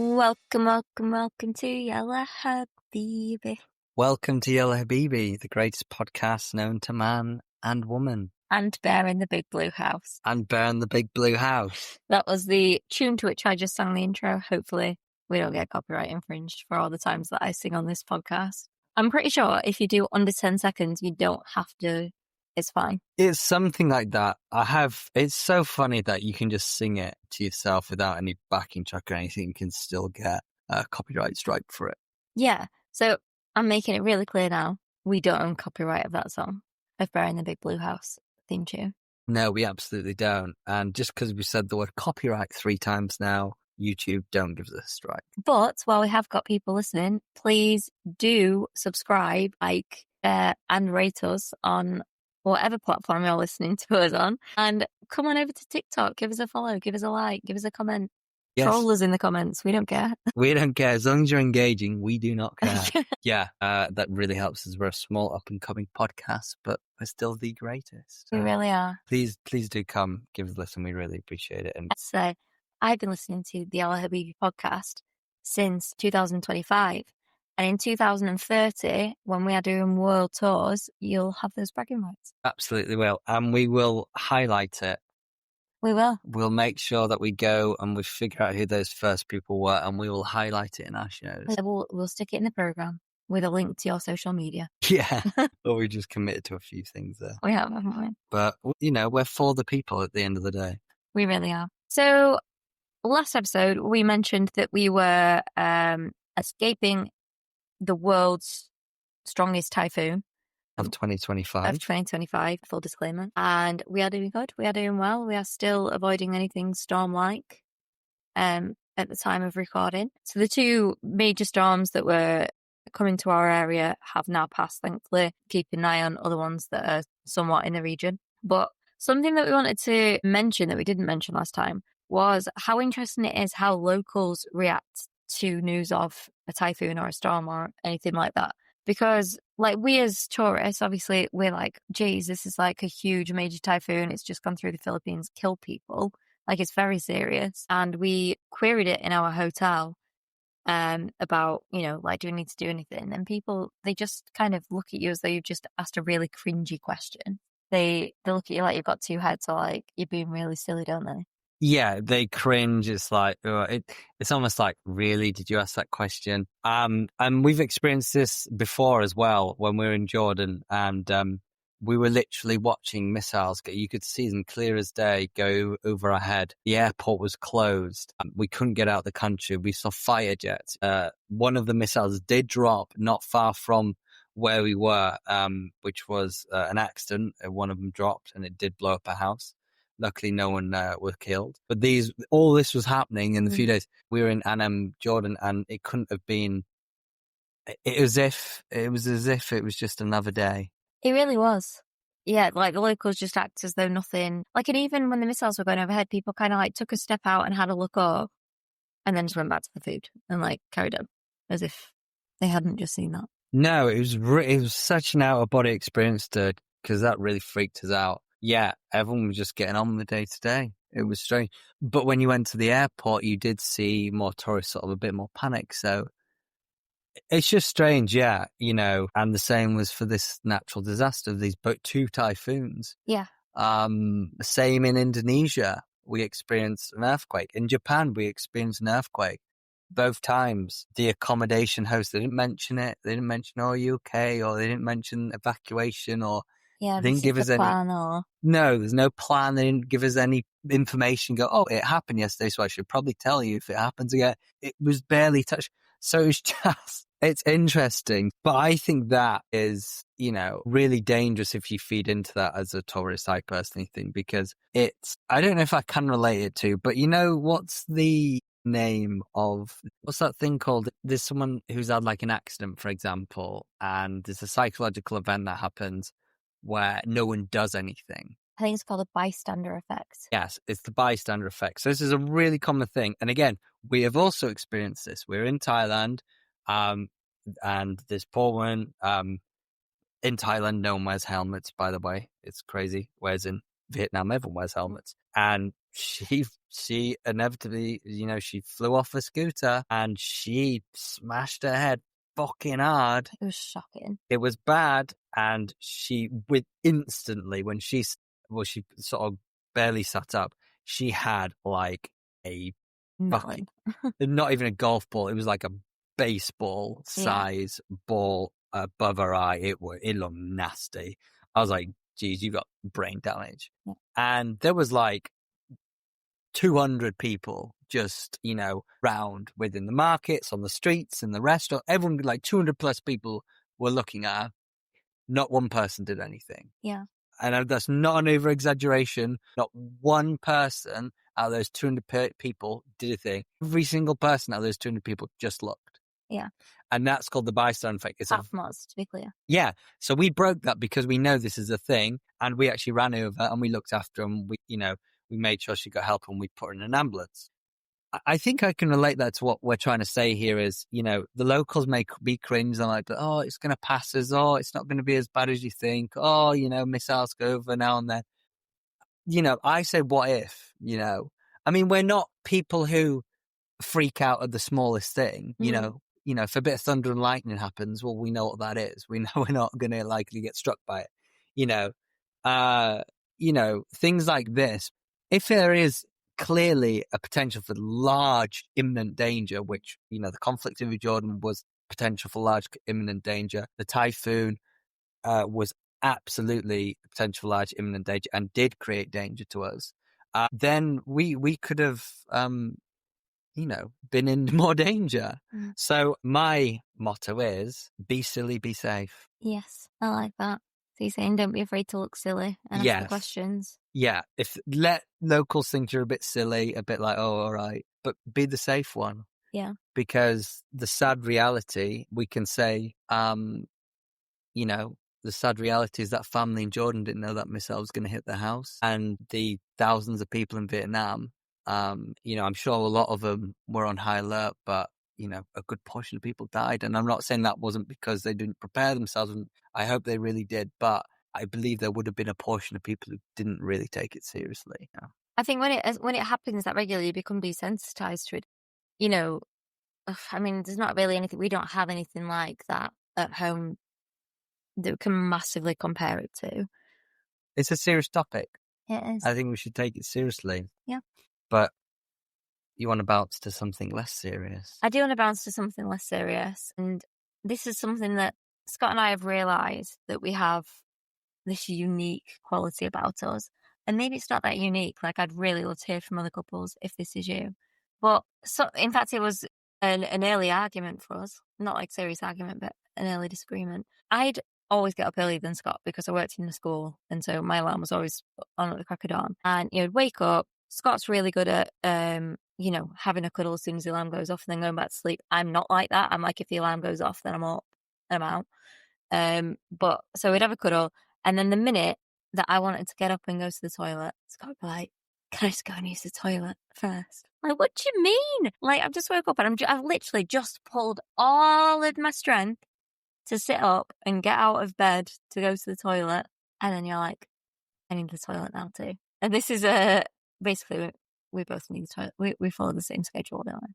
Welcome to Yalla Habibi. Welcome to Yalla Habibi, the greatest podcast known to man and woman. And Bear in the Big Blue House. And Bear in the Big Blue House. That was the tune to which I just sang the intro. Hopefully we don't get copyright infringed for all the times that I sing on this podcast. I'm pretty sure if you do under 10 seconds, you don't have to. It's fine. It's something like that. It's so funny that you can just sing it to yourself without any backing track or anything. You can still get a copyright strike for it. Yeah. So I'm making it really clear now. We don't own copyright of that song, of Bear in the Big Blue House theme tune. No, we absolutely don't. And just because we said the word copyright 3 times now, YouTube don't give us a strike. But while we have got people listening, please do subscribe, and rate us on whatever platform you're listening to us on. And come on over to TikTok, give us a follow, give us a like, give us a comment. Yes. Troll us in the comments. We don't care. We don't care. As long as you're engaging, we do not care. Yeah, that really helps us. We're a small up-and-coming podcast, but we're still the greatest. We really are. Please do come, give us a listen. We really appreciate it. And so I've been listening to the Yalla Habibi podcast since 2025. And in 2030, when we are doing world tours, you'll have those bragging rights. Absolutely will. And we will highlight it. We will. We'll make sure that we go and we figure out who those first people were, and we will highlight it in our shows. We'll stick it in the program with a link to your social media. Yeah. Or we just committed to a few things there. We have, haven't we? But, we're for the people at the end of the day. We really are. So last episode, we mentioned that we were escaping the world's strongest typhoon of 2025, full disclaimer. And we are doing good. We are doing well. We are still avoiding anything storm-like at the time of recording. So the 2 major storms that were coming to our area have now passed, thankfully. Keep an eye on other ones that are somewhat in the region. But something that we wanted to mention that we didn't mention last time was how interesting it is how locals react to news of a typhoon or a storm or anything like that. Because, we as tourists, obviously, we're like, geez, this is like a huge major typhoon. It's just gone through the Philippines, killed people. It's very serious. And we queried it in our hotel about, do we need to do anything? And people, they just kind of look at you as though you've just asked a really cringy question. They look at you like you've got 2 heads or you're being really silly, don't they? Yeah, they cringe. It's it's almost like, really, did you ask that question? And we've experienced this before as well when we were in Jordan, and we were literally watching missiles. You could see them clear as day go over our head. The airport was closed. We couldn't get out of the country. We saw fire jets. One of the missiles did drop not far from where we were, which was an accident. One of them dropped and it did blow up a house. Luckily, no one was killed. But all this was happening in the few days. We were in Anam, Jordan, and it couldn't have been. It was as if it was just another day. It really was. Yeah, the locals just act as though nothing. And even when the missiles were going overhead, people kind of took a step out and had a look up, and then just went back to the food and carried on as if they hadn't just seen that. No, it was such an out of body experience because that really freaked us out. Yeah, everyone was just getting on with the day to day. It was strange. But when you went to the airport, you did see more tourists, sort of a bit more panic. So it's just strange, yeah, and the same was for this natural disaster, these 2 typhoons. Yeah. Same in Indonesia. We experienced an earthquake. In Japan, we experienced an earthquake. Both times, the accommodation host, they didn't mention it. They didn't mention, are you okay? Or they didn't mention evacuation or... Yeah, they didn't give us any plan or... No, there's no plan. They didn't give us any information. Go, it happened yesterday, so I should probably tell you if it happens again. It was barely touched. So it's interesting. But I think that is, really dangerous if you feed into that as a tourist, I personally think, because I don't know if I can relate it to, but what's the name of, what's that thing called? There's someone who's had an accident, for example, and there's a psychological event that happens where no one does anything. I think it's called a bystander effect. Yes, it's the bystander effect. So this is a really common thing. And again, we have also experienced this. We're in Thailand, and this poor woman in Thailand, no one wears helmets, by the way. It's crazy. Whereas in Vietnam, everyone wears helmets. And she she inevitably, she flew off a scooter and she smashed her head fucking hard. It was shocking. It was bad. And instantly when she sort of barely sat up, she had like a Melon. not even a golf ball. It was like a baseball size ball above her eye. It looked nasty. I was like, geez, you got brain damage. Yeah. And there was like 200 people just, round within the markets, on the streets, in the restaurant. Everyone, like 200 plus people were looking at her. Not one person did anything. Yeah. And that's not an over exaggeration. Not one person out of those 200 people did a thing. Every single person out of those 200 people just looked. Yeah. And that's called the bystander effect. It's asthmas, to be clear. Yeah. So we broke that because we know this is a thing, and we actually ran over and we looked after her, and we made sure she got help, and we put her in an ambulance. I think I can relate that to what we're trying to say here is, the locals may be cringe and like, oh, it's going to pass us. Oh, it's not going to be as bad as you think. Oh, missiles go over now and then. I say, what if, I mean, we're not people who freak out at the smallest thing, if a bit of thunder and lightning happens, well, we know what that is. We know we're not going to likely get struck by it. Things like this, if there is clearly a potential for large imminent danger, which, the conflict in Jordan was potential for large imminent danger. The typhoon was absolutely potential for large imminent danger and did create danger to us. Then we could have, been in more danger. So my motto is be silly, be safe. Yes, I like that. So you're saying don't be afraid to look silly and ask the questions. Yeah, let locals think you're a bit silly, a bit like, oh, all right, but be the safe one. Yeah. Because the sad reality, we can say, the sad reality is that family in Jordan didn't know that missile was going to hit their house, and the thousands of people in Vietnam, I'm sure a lot of them were on high alert, but a good portion of people died. And I'm not saying that wasn't because they didn't prepare themselves, and I hope they really did, but I believe there would have been a portion of people who didn't really take it seriously. I think when it happens that regularly, you become desensitized to it. I mean, there's not really anything, we don't have anything like that at home that we can massively compare it to. It's a serious topic. It is. I think we should take it seriously. Yeah. But you want to bounce to something less serious. I do want to bounce to something less serious. And this is something that Scott and I have realised, that we have this unique quality about us. And maybe it's not that unique. Like, I'd really love to hear from other couples if this is you. But in fact, it was an early argument for us. Not like serious argument, but an early disagreement. I'd always get up earlier than Scott because I worked in the school. And so my alarm was always on at the crack of dawn. And you'd wake up. Scott's really good at, having a cuddle as soon as the alarm goes off and then going back to sleep. I'm not like that. I'm like, if the alarm goes off, then I'm up and I'm out. But so we'd have a cuddle. And then the minute that I wanted to get up and go to the toilet, Scott would be like, can I just go and use the toilet first? Like, what do you mean? Like, I've just woke up and I've literally just pulled all of my strength to sit up and get out of bed to go to the toilet. And then you're like, I need the toilet now too. And this is basically, we both need the toilet. We follow the same schedule, don't we?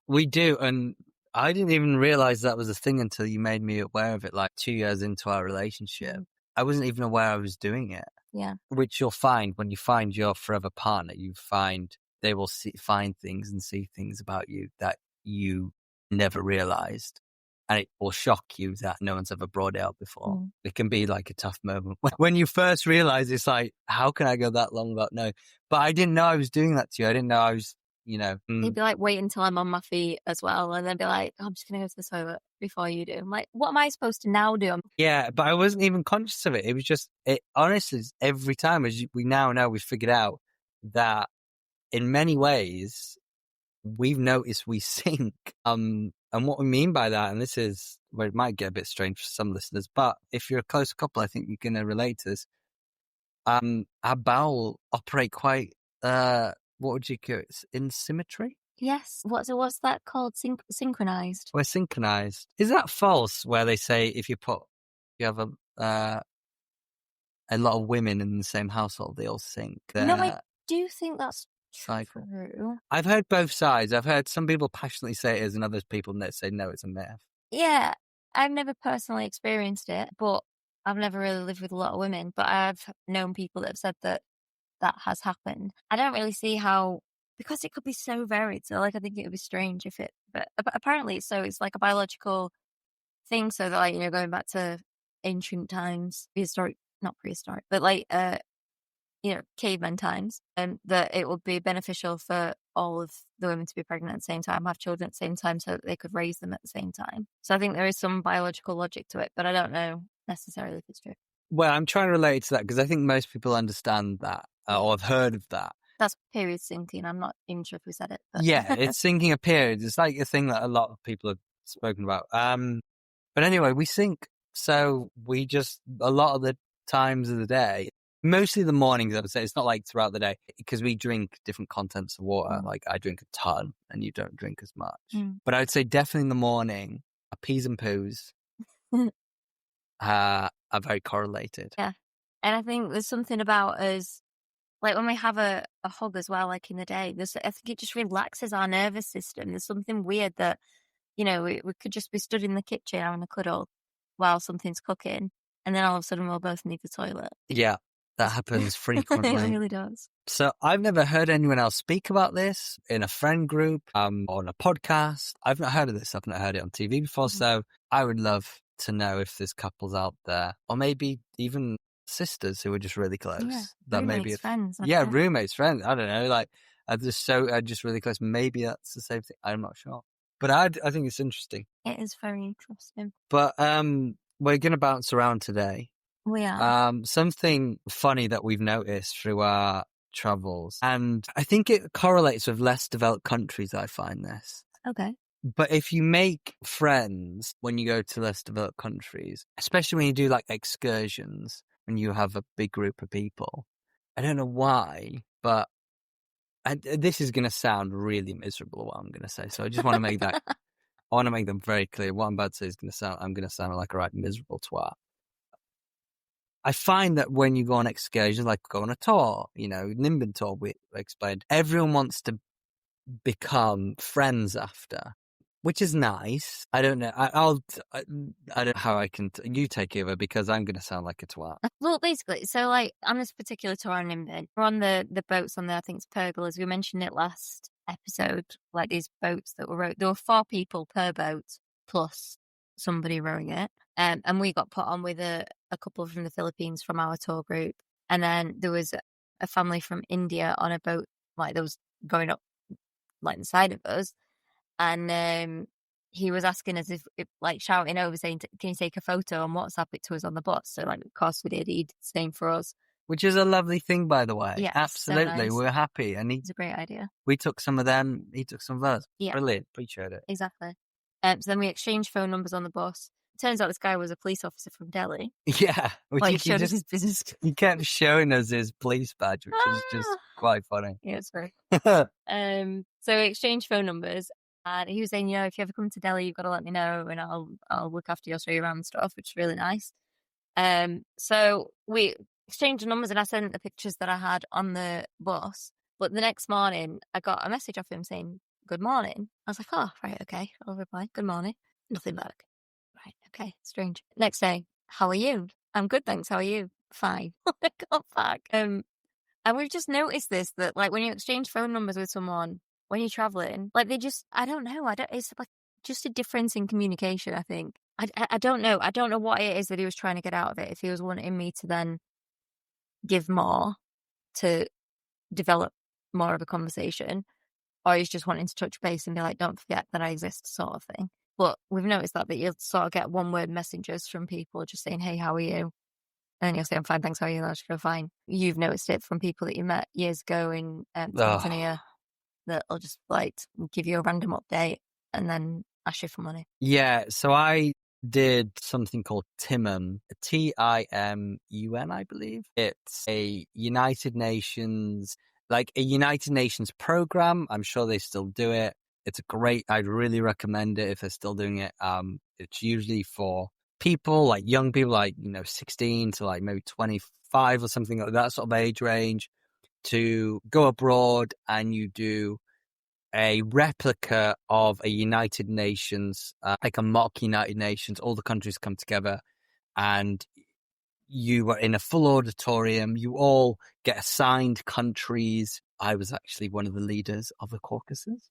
We do. And I didn't even realize that was a thing until you made me aware of it, like 2 years into our relationship. I wasn't even aware I was doing it. Yeah. Which you'll find when you find your forever partner. You find they will find things and see things about you that you never realized. And it will shock you that no one's ever brought it out before. It can be like a tough moment. When you first realize, it's like, how can I go that long without knowing? But I didn't know I was doing that to you. I didn't know I was, He'd be like, wait until I'm on my feet as well. And then be like, I'm just going to go to the toilet before you do. I'm like, what am I supposed to now do? Yeah, but I wasn't even conscious of it. It was just, honestly, every time, as we now know, we've figured out that in many ways, we've noticed we sync. And what we mean by that, and this is where it might get a bit strange for some listeners, but if you're a close couple, I think you're going to relate to this. Our bowel operate quite, what would you call it? In symmetry? Yes. What's that called? Synchronized. We're synchronized. Is that false? Where they say if you have a lot of women in the same household, they all sync. No, I do think that's cycle. True. I've heard both sides. I've heard some people passionately say it is, and other people say no, it's a myth. Yeah, I've never personally experienced it, but I've never really lived with a lot of women, but I've known people that have said that that has happened. I don't really see how, because it could be so varied. So, like, I think it would be strange if it, but apparently it's like a biological thing. So that, like, going back to ancient times, prehistoric, not prehistoric, but like, caveman times, and that it would be beneficial for all of the women to be pregnant at the same time, have children at the same time, so that they could raise them at the same time. So I think there is some biological logic to it, but I don't know necessarily if it's true. Well, I'm trying to relate to that because I think most people understand that or have heard of that. That's period syncing. I'm not even sure if we said it. But. Yeah, it's syncing of periods. It's like a thing that a lot of people have spoken about. But anyway, we sync. So we just, a lot of the times of the day, mostly the mornings, I would say. It's not like throughout the day because we drink different contents of water. Like I drink a ton and you don't drink as much. But I would say definitely in the morning, our peas and poos are very correlated. Yeah. And I think there's something about us, like when we have a hug as well, like in the day, I think it just relaxes our nervous system. There's something weird that, we could just be stood in the kitchen having a cuddle while something's cooking, and then all of a sudden we'll both need the toilet. Yeah, that happens frequently. It really does. So I've never heard anyone else speak about this in a friend group, on a podcast. I've not heard of this. I've not heard it on TV before. So I would love to know if there's couples out there, or maybe even sisters who are just really close. Yeah, that roommates, maybe friends. Roommates, friends. I don't know. Like are just really close. Maybe that's the same thing. I'm not sure, but I think it's interesting. It is very interesting. But we're going to bounce around today. We are. Something funny that we've noticed through our travels, and I think it correlates with less developed countries. I find this. Okay. But if you make friends when you go to less developed countries, especially when you do like excursions, when you have a big group of people, I don't know why, but this is going to sound really miserable, what I'm going to say. So I just want to make that, I want to make them very clear. What I'm about to say is I'm going to sound like a right miserable twat. I find that when you go on excursions, like go on a tour, Nimbin tour, we explained, everyone wants to become friends after, which is nice. I don't know. I don't know how I can. You take over because I'm going to sound like a twat. Well, basically, so like on this particular tour on Nimbin, we're on the boats on there. I think it's pergolas. We mentioned it last episode. Like these boats that were rowed. There were 4 people per boat plus somebody rowing it, and we got put on with a couple from the Philippines from our tour group, and then there was a family from India on a boat like that was going up like the side of us. And he was asking us if like shouting over saying, can you take a photo and WhatsApp it to us on the bus? So like, of course we did. He did the same for us. Which is a lovely thing, by the way. Yeah, absolutely. So nice. We're happy. And it's a great idea. We took some of them. He took some of us. Yeah. Brilliant. Appreciate it. Exactly. So then we exchanged phone numbers on the bus. Turns out this guy was a police officer from Delhi. Yeah. Like, he showed us his business. He kept showing us his police badge, which is just quite funny. Yeah, it's great. So we exchanged phone numbers. And he was saying, if you ever come to Delhi, you've got to let me know, and I'll look after you, I'll show you around and stuff, which is really nice. So we exchanged numbers, and I sent the pictures that I had on the bus. But the next morning, I got a message off him saying, "Good morning." I was like, "Oh, right, okay." I'll reply, "Good morning." Nothing back. Right, okay, strange. Next day, "How are you?" "I'm good, thanks. How are you?" "Fine." I got back. And we've just noticed this, that like when you exchange phone numbers with someone, when you're traveling, like they just, I don't know. It's like just a difference in communication, I think. I don't know. I don't know what it is that he was trying to get out of it. If he was wanting me to then give more to develop more of a conversation, or he's just wanting to touch base and be like, don't forget that I exist, sort of thing. But we've noticed that you'll sort of get 1-word messages from people just saying, "Hey, how are you?" And you'll say, "I'm fine, thanks, how are you?" I'll just go, "Fine." You've noticed it from people that you met years ago in Tanzania. That will just like give you a random update and then ask you for money. Yeah, so I did something called TIMUN, TIMUN, I believe. It's a United Nations program. I'm sure they still do it. It's I'd really recommend it if they're still doing it. It's usually for people, like young people, like 16 to like maybe 25 or something like that sort of age range. to go abroad and you do a replica of a United Nations, like a mock United Nations. All the countries come together and you are in a full auditorium. You all get assigned countries. I was actually one of the leaders of the caucuses.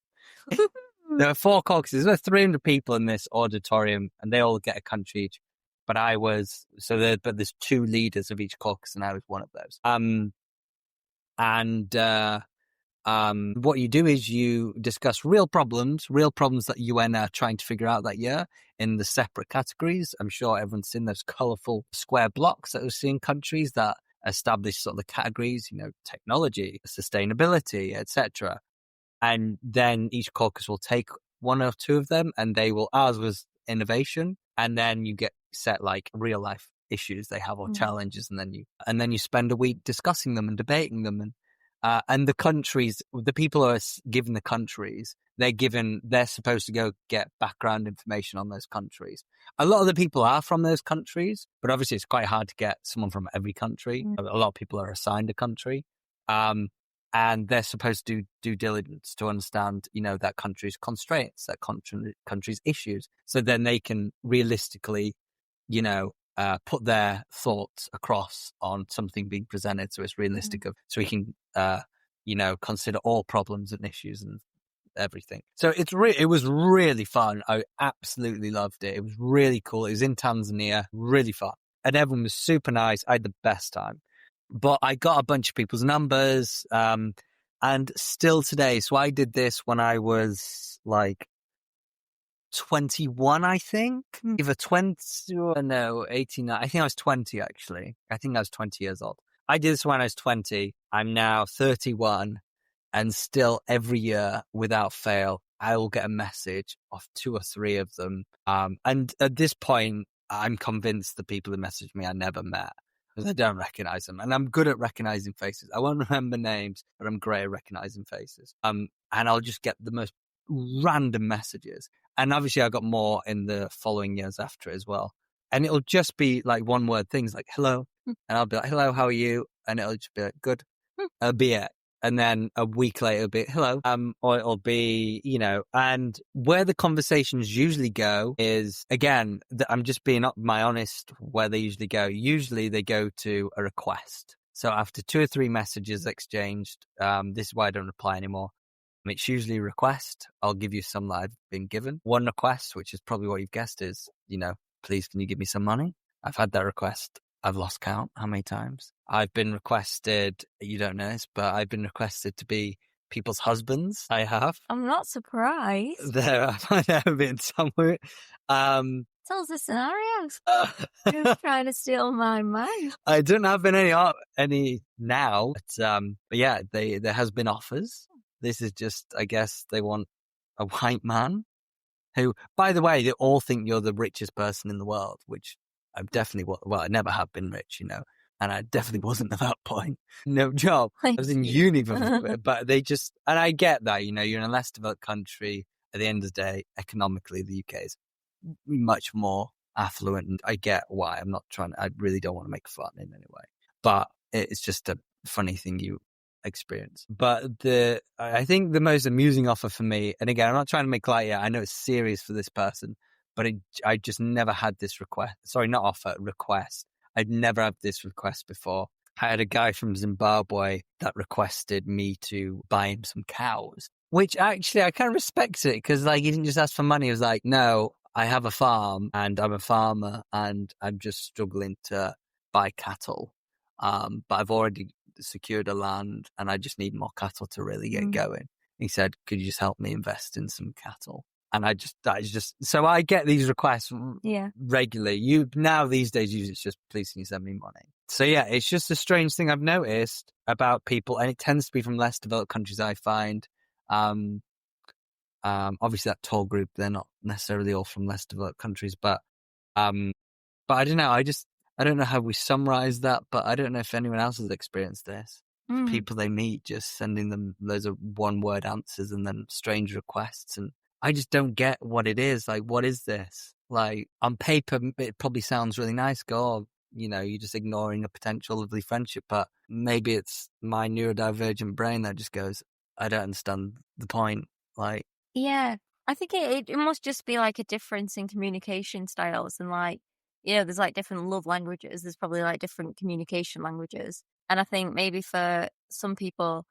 There are 4 caucuses. There are 300 people in this auditorium and they all get a country each. But but there's 2 leaders of each caucus and I was one of those. What you do is you discuss real problems that UN are trying to figure out that year in the separate categories. I'm sure everyone's seen those colourful square blocks that we see in countries that establish sort of the categories, technology, sustainability, etc. And then each caucus will take 1 or 2 of them and ours was innovation. And then you get set like real life issues they have or challenges. And then you spend a week discussing them and debating them. And the countries, the people who are given the countries, they're supposed to go get background information on those countries. A lot of the people are from those countries, but obviously it's quite hard to get someone from every country. A lot of people are assigned a country. And they're supposed to do due diligence to understand, that country's constraints, that country's issues. So then they can realistically, put their thoughts across on something being presented so it's realistic so we can consider all problems and issues and everything. So it was really fun. I absolutely loved it. It was really cool. It was in Tanzania, really fun. And everyone was super nice. I had the best time. But I got a bunch of people's numbers and still today. So I did this when I was like 21, I think. Either 20 or no, 18. I think I was 20, actually. I think I was 20 years old. I did this when I was 20. I'm now 31. And still every year, without fail, I will get a message of 2 or 3 of them. And at this point, I'm convinced the people who messaged me I never met because I don't recognize them. And I'm good at recognizing faces. I won't remember names, but I'm great at recognizing faces. And I'll just get the most random messages. And obviously I got more in the following years after as well. And it'll just be like one word things like hello. And I'll be like, hello, how are you? And it'll just be like, good. It'll be it. And then a week later, it'll be hello. Or it'll be, and where the conversations usually go is, again, I'm just being my honest where they usually go. Usually they go to a request. So after 2 or 3 messages exchanged, this is why I don't reply anymore. It's usually a request. I'll give you some that I've been given. One request, which is probably what you've guessed, is, please, can you give me some money? I've had that request. I've lost count how many times. I've been requested, you don't know this, but I've been requested to be people's husbands. I have. I'm not surprised. There have been somewhere. Tell us the scenarios. You're trying to steal my mind. I don't have any now, but yeah, there has been offers. This is just, I guess they want a white man who, by the way, they all think you're the richest person in the world, which I'm definitely, I never have been rich, and I definitely wasn't at that point. No job. I was in uni, but they just, and I get that, you're in a less developed country. At the end of the day, economically, the UK is much more affluent, and I get why. I really don't want to make fun in any way, but it's just a funny thing you experience. But I think the most amusing offer for me, and again, I'm not trying to make light yet, I know it's serious for this person, but I just never had this request. Sorry, not offer, request. I'd never had this request before. I had a guy from Zimbabwe that requested me to buy him some cows, which actually I kind of respect it because he didn't just ask for money. He was like, no, I have a farm and I'm a farmer and I'm just struggling to buy cattle. But I've already secured a land and I just need more cattle to really get going. He said, could you just help me invest in some cattle? And so I get these requests regularly. Now these days, it's just, please can you send me money? So yeah, it's just a strange thing I've noticed about people, and it tends to be from less developed countries, I find. Obviously that tall group, they're not necessarily all from less developed countries, but I don't know. I don't know how we summarize that, but I don't know if anyone else has experienced this. People they meet just sending them loads of one-word answers and then strange requests, and I just don't get what it is. What is this? On paper, it probably sounds really nice. Go, you're just ignoring a potential lovely friendship. But maybe it's my neurodivergent brain that just goes, I don't understand the point. Like, yeah, I think it must just be like a difference in communication styles, and like, there's like different love languages. There's probably like different communication languages. And I think maybe for some people,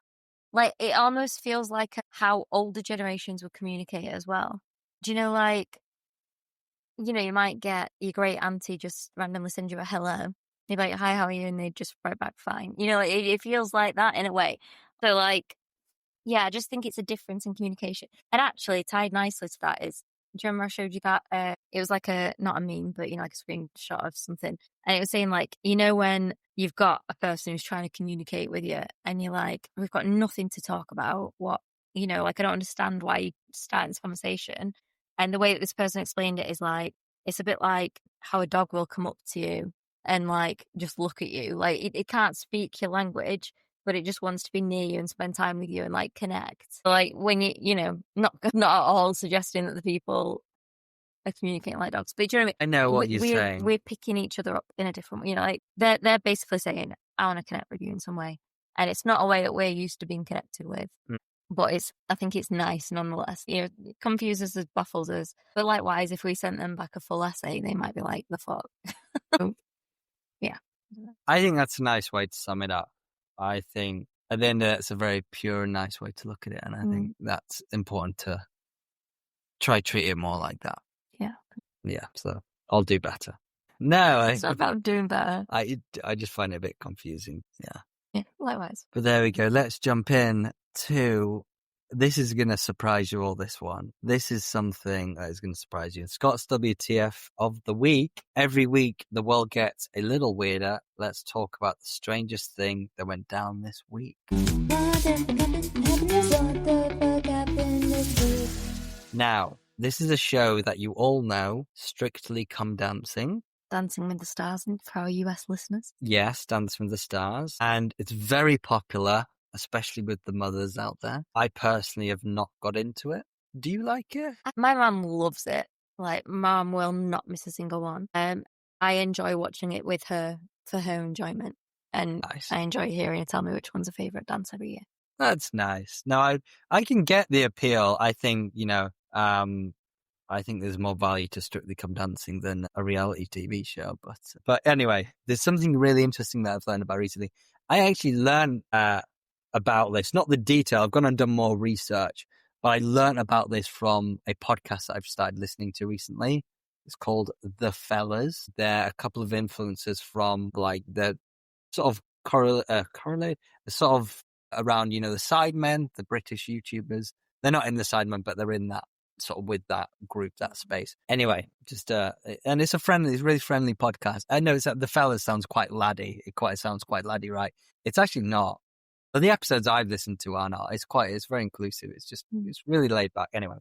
like, it almost feels like how older generations would communicate as well. Do you know, like, you might get your great auntie just randomly send you a hello. You're like, hi, how are you? And they just write back fine. It feels like that in a way. So like, yeah, I just think it's a difference in communication. And actually tied nicely to that is, do you remember I showed you that? It was like not a meme, but like a screenshot of something. And it was saying like, when you've got a person who's trying to communicate with you and you're like, we've got nothing to talk about. What, like, I don't understand why you start this conversation. And the way that this person explained it is like, it's a bit like how a dog will come up to you and like just look at you. Like it can't speak your language, but it just wants to be near you and spend time with you and like connect. So, like when not at all suggesting that the people are communicating like dogs, but do you know what I mean? I know what you're saying. We're picking each other up in a different way. Like they're basically saying, I want to connect with you in some way. And it's not a way that we're used to being connected with. But I think it's nice nonetheless. It confuses us, baffles us. But likewise, if we sent them back a full essay, they might be like, the fuck. Yeah. I think that's a nice way to sum it up. I think at the end it's a very pure and nice way to look at it. And I think that's important to try treat it more like that. Yeah. Yeah. So I'll do better. No, it's not about doing better. I just find it a bit confusing. Yeah. Yeah, likewise. But there we go. Let's jump in to, this is going to surprise you all, this one. This is something that is going to surprise you. Scott's WTF of the week. Every week, the world gets a little weirder. Let's talk about the strangest thing that went down this week. Now, this is a show that you all know, Strictly Come Dancing. Dancing with the Stars for our US listeners. Yes, Dancing with the Stars. And it's very popular, especially with the mothers out there. I personally have not got into it. Do you like it? My mum loves it. Like, mum will not miss a single one. I enjoy watching it with her for her enjoyment. And nice. I enjoy hearing her tell me which one's a favourite dance every year. That's nice. Now, I can get the appeal. I think, I think there's more value to Strictly Come Dancing than a reality TV show. But anyway, there's something really interesting that I've learned about recently. I actually learned about this, not the detail. I've gone and done more research, but I learned about this from a podcast that I've started listening to recently. It's called The Fellas. They're a couple of influencers from like the sort of correlate, sort of around, the Sidemen, the British YouTubers. They're not in the Sidemen, but they're in that sort of with that group, that space. Anyway, just and it's a really friendly podcast. I know The Fellas sounds quite laddie. It sounds quite laddie, right? It's actually not. But the episodes I've listened to are not. It's very inclusive. It's really laid back. Anyway,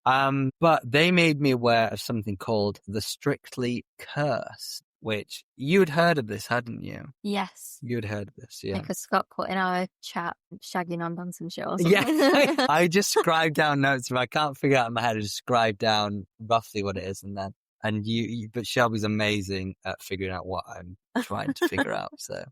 but they made me aware of something called the Strictly Curse, which you had heard of this, hadn't you? Yes. You had heard of this, yeah. Because Scott put in our chat, shagging on dancing shows. Yeah, I just scribed down notes. If I can't figure out in my head, I just scribe down roughly what it is, but Shelby's amazing at figuring out what I'm trying to figure out. So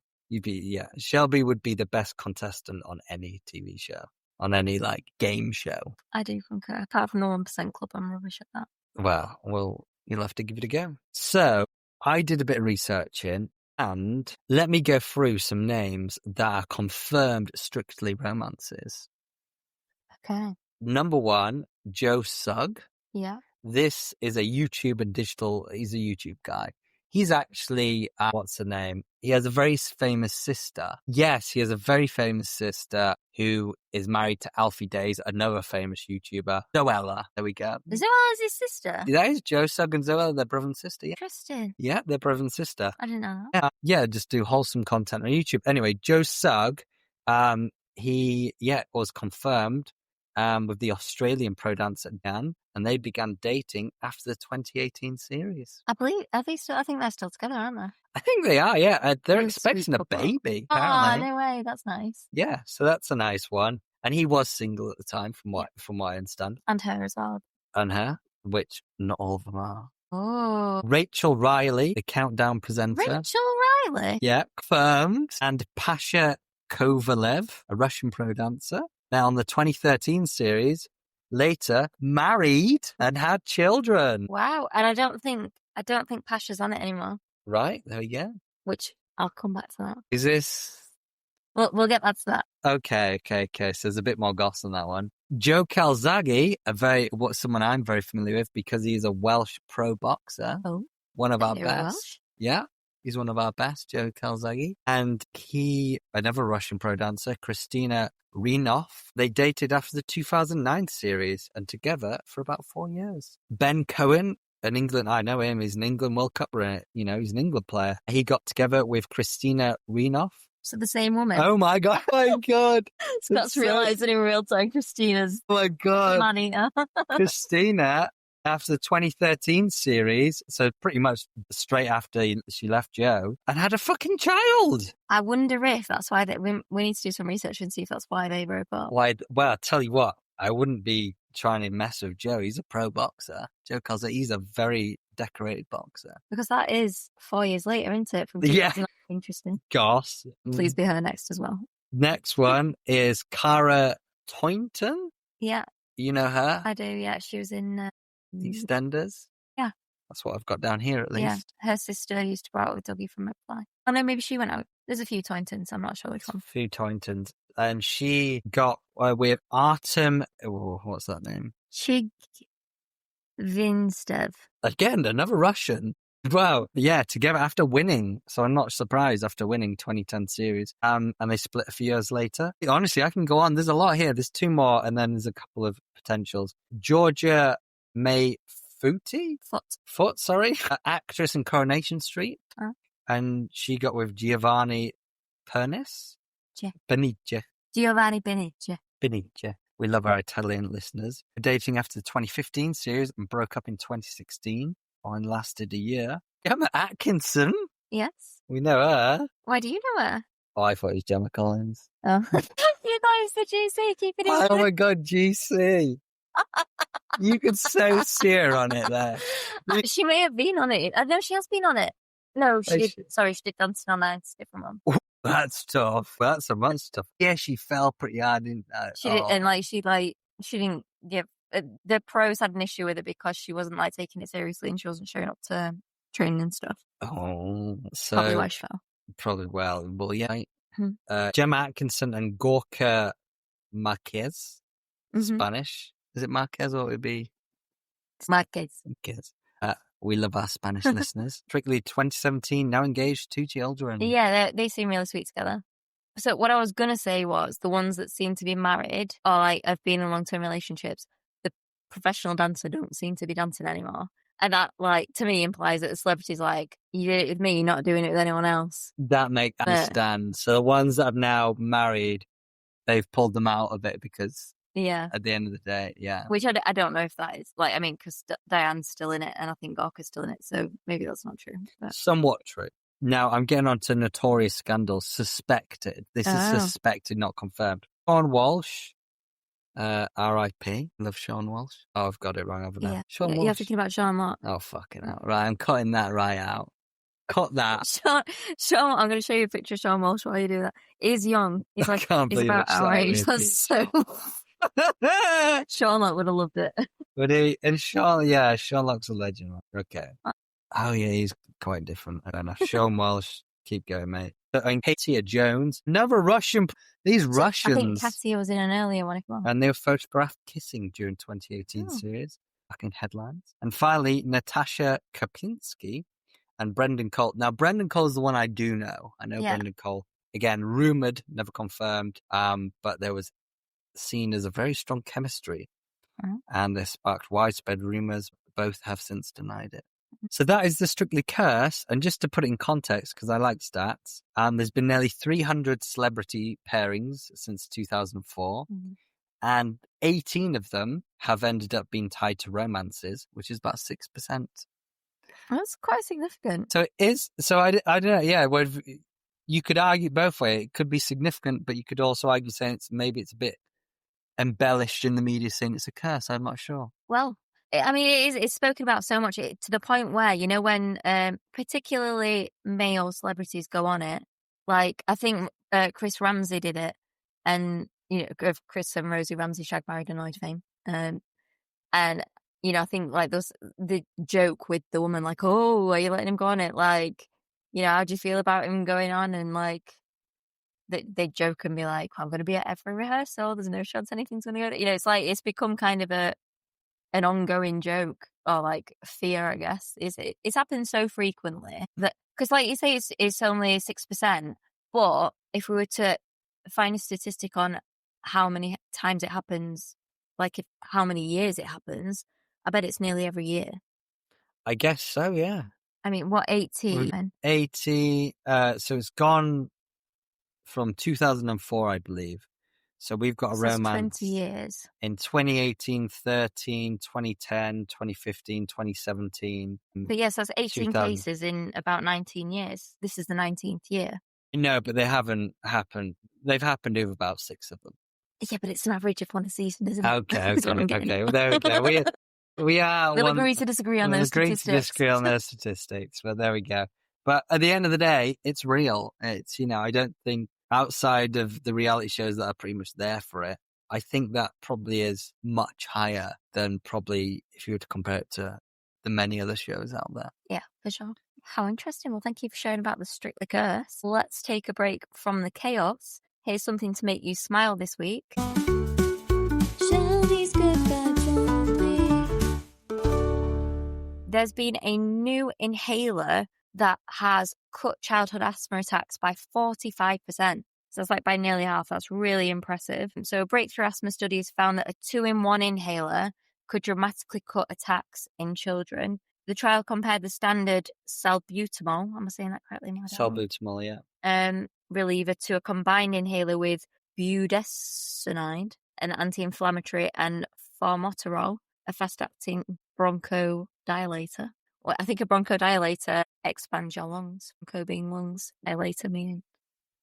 Shelby would be the best contestant on any TV show, on any like game show. I do concur. Apart from the 1% Club, I'm rubbish at that. Well, you'll have to give it a go. So I did a bit of researching, and let me go through some names that are confirmed Strictly romances. Okay. Number 1, Joe Sugg. Yeah. This is a YouTube and he's a YouTube guy. He's actually, what's her name? He has a very famous sister. Yes, he has a very famous sister who is married to Alfie Days, another famous YouTuber. Zoella. There we go. Zoella's his sister? That is Joe Sugg and Zoella, they're brother and sister. Yeah. Interesting. Yeah, they're brother and sister. I didn't know. Yeah, just do wholesome content on YouTube. Anyway, Joe Sugg, he was confirmed with the Australian pro dancer Dan, and they began dating after the 2018 series. I believe, I think they're still together, aren't they? I think they are, yeah. They're expecting a baby, apparently. Oh, no way, that's nice. Yeah, so that's a nice one. And he was single at the time, from what I understand. And her as well. And her, which not all of them are. Oh. Rachel Riley, the countdown presenter. Rachel Riley? Yeah, confirmed. And Pasha Kovalev, a Russian pro dancer. Now on the 2013 series, later married and had children. Wow. And I don't think Pasha's on it anymore. Right, there we go. Which I'll come back to that. Is this... We'll get back to that. Okay. So there's a bit more goss on that one. Joe Calzaghe, someone I'm very familiar with because he's a Welsh pro boxer. Oh. One of our You're best. Welsh? Yeah. He's one of our best, Joe Calzaghe. And another Russian pro dancer, Kristina Renov. They dated after the 2009 series and together for about 4 years. Ben Cohen, I know him, he's an England World Cup runner. He's an England player. He got together with Kristina Renov. So the same woman. Oh my God. Scott's realising in real time Christina's money. Christina, after the 2013 series, so pretty much straight after she left Joe, and had a fucking child. I wonder if that's why we need to do some research and see if that's why they broke up. Well, I'll tell you what, I wouldn't be trying to mess with Joe. He's a pro boxer. Joe Calzaghe, he's a very decorated boxer. Because that is 4 years later, isn't it? Interesting. Goss. Please be her next as well. Next one is Cara Toynton. Yeah. You know her? I do, yeah. She was in... EastEnders? Yeah. That's what I've got down here, at least. Yeah. Her sister used to go out with Dougie from Reply. Oh, no, maybe she went out. There's a few Toyntons. I'm not sure which one. A few Toyntons. And she got with Artem... what's that name? Chigvinstev. Again, another Russian. Wow. Yeah, together after winning. So I'm not surprised after winning 2010 series. And they split a few years later. Honestly, I can go on. There's a lot here. There's 2 more and then there's a couple of potentials. Georgia May Foot, sorry. Actress in Coronation Street. Oh. And she got with Giovanni Pernis. Benice. Giovanni Benice. Benice. We love our Italian listeners. Dating after the 2015 series and broke up in 2016. And lasted a year. Gemma Atkinson? Yes. We know her. Why do you know her? Oh, I thought it was Gemma Collins. Oh. You thought it was the GC, keep it in. Oh my God, GC. You could so see her on it there. She may have been on it. I know she has been on it. No, she did. Sorry, she did Dancing on Ice. Different one. That's tough. That's a month tough. Yeah, she fell pretty hard, didn't she? Did, and she didn't give... the pros had an issue with it because she wasn't taking it seriously and she wasn't showing up to training and stuff. Oh, so probably why she fell. Probably yeah. Gemma Atkinson and Gorka Marquez, Spanish. Is it Marquez or would it be? It's Marquez. We love our Spanish listeners. Strictly 2017, now engaged, 2 children. Yeah, they seem really sweet together. So what I was going to say was the ones that seem to be married or have been in long-term relationships, the professional dancer don't seem to be dancing anymore. And that, to me, implies that the celebrity's you did it with me, you're not doing it with anyone else. That makes I understand. So the ones that have now married, they've pulled them out of it because at the end of the day, yeah. Which I don't know if that is, because Diane's still in it and I think Gorka's still in it, so maybe that's not true. But. Somewhat true. Now, I'm getting on to notorious scandals. Suspected. This is suspected, not confirmed. Sean Walsh, R.I.P. Love Sean Walsh. Oh, I've got it wrong over there. Yeah. Sean Walsh. You're thinking about Sean what? Oh, fucking hell. Right, I'm cutting that right out. Cut that. Sean, I'm going to show you a picture of Sean Walsh while you do that. He's young. He's I can't he's believe about our age. That's so... Sean would have loved it. Would he? And Sean looks a legend. Okay. Oh, yeah, he's quite different. I don't know. Sean Walsh, keep going, mate. And Katia Jones, another Russian. These Russians. I think Katia was in an earlier one. And they were photographed kissing during 2018 series. Fucking headlines. And finally, Natasha Kapinski and Brendan Cole. Now, Brendan Cole is the one I do know. I know Brendan Cole. Again, rumoured, never confirmed. But there was seen as a very strong chemistry. And this sparked widespread rumours. Both have since denied it. So that is the Strictly Curse. And just to put it in context, because I like stats, there's been nearly 300 celebrity pairings since 2004. And 18 of them have ended up being tied to romances, which is about 6%. That's quite significant. So it is. So I don't know. Yeah, you could argue both ways. It could be significant, but you could also argue saying maybe it's a bit embellished in the media saying it's a curse. I'm not sure. Well, I mean, it's spoken about so much to the point where, you know, when particularly male celebrities go on it, like I think Chris Ramsey did it, and you know, of Chris and Rosie Ramsey, Shag Married Annoyed fame, and you know, I think like the joke with the woman, like, oh, are you letting him go on it? Like, you know, how do you feel about him going on? And like, they joke and be like, I'm going to be at every rehearsal. There's no chance anything's going to go. You know, it's like it's become kind of an ongoing joke or like fear, I guess. It's happened so frequently that because, like you say, it's only 6%. But if we were to find a statistic on how many times it happens, like how many years it happens, I bet it's nearly every year. I guess so, yeah. I mean, what, 80? 80. So it's gone from 2004, I believe. So we've got a romance 20 years. in 2018, 13, 2010, 2015, 2017. But yes, that's 18 cases in about 19 years. This is the 19th year. No, but they haven't happened. They've happened over about 6 of them. Yeah, but it's an average of one a season, isn't it? Okay. Well, there we go. We'll agree to disagree on those statistics. We'll agree to disagree on those statistics, but there we go. But at the end of the day, it's real. It's, you know, I don't think outside of the reality shows that are pretty much there for it, I think that probably is much higher than probably if you were to compare it to the many other shows out there. Yeah, for sure. How interesting. Well, thank you for sharing about the Strictly Curse. Let's take a break from the chaos. Here's something to make you smile this week. Shelby's Good Vibes Only. There's been a new inhaler that has cut childhood asthma attacks by 45%. So that's like by nearly half. That's really impressive. So breakthrough asthma studies found that a 2-in-1 inhaler could dramatically cut attacks in children. The trial compared the standard salbutamol, am I saying that correctly? Salbutamol, yeah. Reliever to a combined inhaler with budesonide, an anti-inflammatory, and formoterol, a fast-acting bronchodilator. Well, I think a bronchodilator expands your lungs. Broncho being lungs, dilator meaning